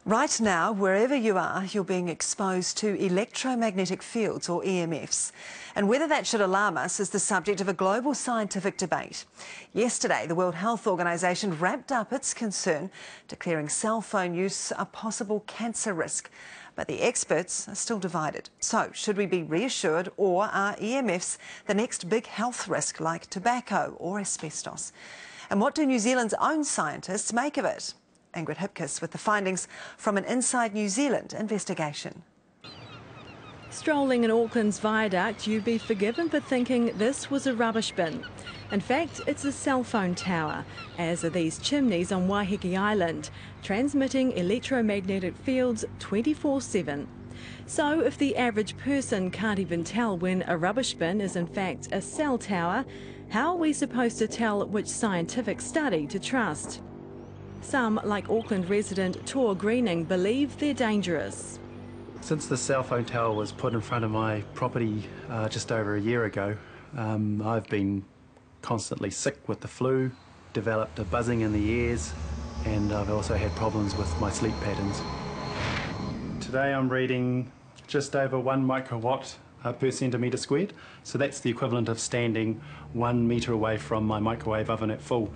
Right now, wherever you are, you're being exposed to electromagnetic fields, or EMFs. And whether that should alarm us is the subject of a global scientific debate. Yesterday, the World Health Organization wrapped up its concern, declaring cell phone use a possible cancer risk. But the experts are still divided. So, should we be reassured, or are EMFs the next big health risk like tobacco or asbestos? And what do New Zealand's own scientists make of it? Ingrid Hipkiss with the findings from an Inside New Zealand investigation. Strolling in Auckland's viaduct, you'd be forgiven for thinking this was a rubbish bin. In fact, it's a cell phone tower, as are these chimneys on Waiheke Island, transmitting electromagnetic fields 24/7. So if the average person can't even tell when a rubbish bin is in fact a cell tower, how are we supposed to tell which scientific study to trust? Some, like Auckland resident Tor Greening, believe they're dangerous. Since the cell phone tower was put in front of my property just over a year ago, I've been constantly sick with the flu, developed a buzzing in the ears, and I've also had problems with my sleep patterns. Today I'm reading just over 1 microwatt per centimetre squared, so that's the equivalent of standing 1 metre away from my microwave oven at full.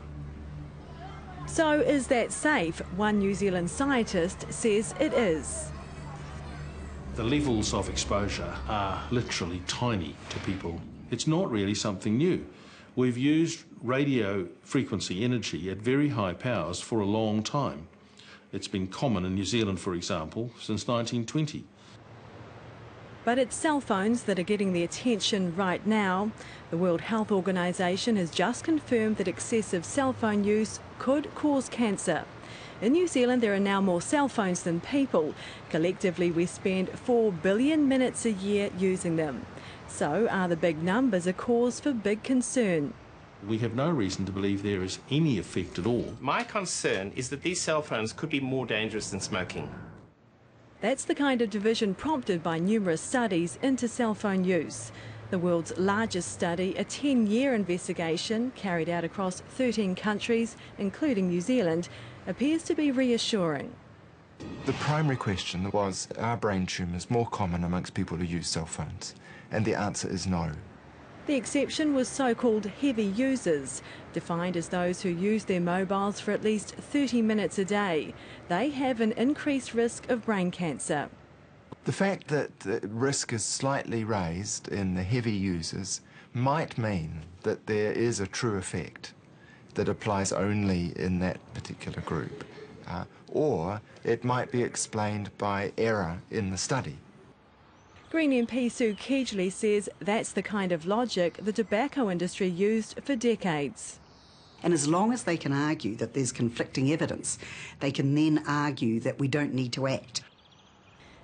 So is that safe? One New Zealand scientist says it is. The levels of exposure are literally tiny to people. It's not really something new. We've used radio frequency energy at very high powers for a long time. It's been common in New Zealand, for example, since 1920. But it's cell phones that are getting the attention right now. The World Health Organization has just confirmed that excessive cell phone use could cause cancer. In New Zealand, there are now more cell phones than people. Collectively, we spend 4 billion minutes a year using them. So are the big numbers a cause for big concern? We have no reason to believe there is any effect at all. My concern is that these cell phones could be more dangerous than smoking. That's the kind of division prompted by numerous studies into cell phone use. The world's largest study, a 10-year investigation carried out across 13 countries, including New Zealand, appears to be reassuring. The primary question was, are brain tumours more common amongst people who use cell phones? And the answer is no. The exception was so-called heavy users, defined as those who use their mobiles for at least 30 minutes a day. They have an increased risk of brain cancer. The fact that the risk is slightly raised in the heavy users might mean that there is a true effect that applies only in that particular group, or it might be explained by error in the study. Green MP Sue Keedgley says that's the kind of logic the tobacco industry used for decades. And as long as they can argue that there's conflicting evidence, they can then argue that we don't need to act.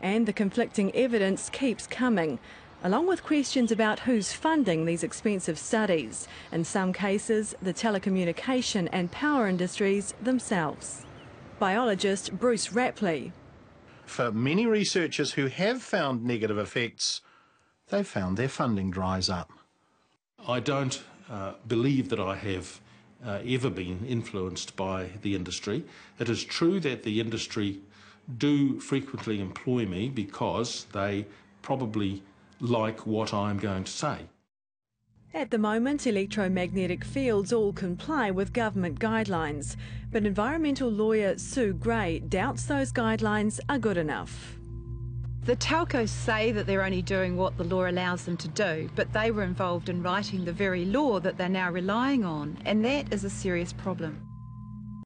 And the conflicting evidence keeps coming, along with questions about who's funding these expensive studies. In some cases, the telecommunication and power industries themselves. Biologist Bruce Rapley. For many researchers who have found negative effects, they've found their funding dries up. I don't believe that I have ever been influenced by the industry. It is true that the industry do frequently employ me because they probably like what I'm going to say. At the moment, electromagnetic fields all comply with government guidelines, but environmental lawyer Sue Gray doubts those guidelines are good enough. The telcos say that they're only doing what the law allows them to do, but they were involved in writing the very law that they're now relying on, and that is a serious problem.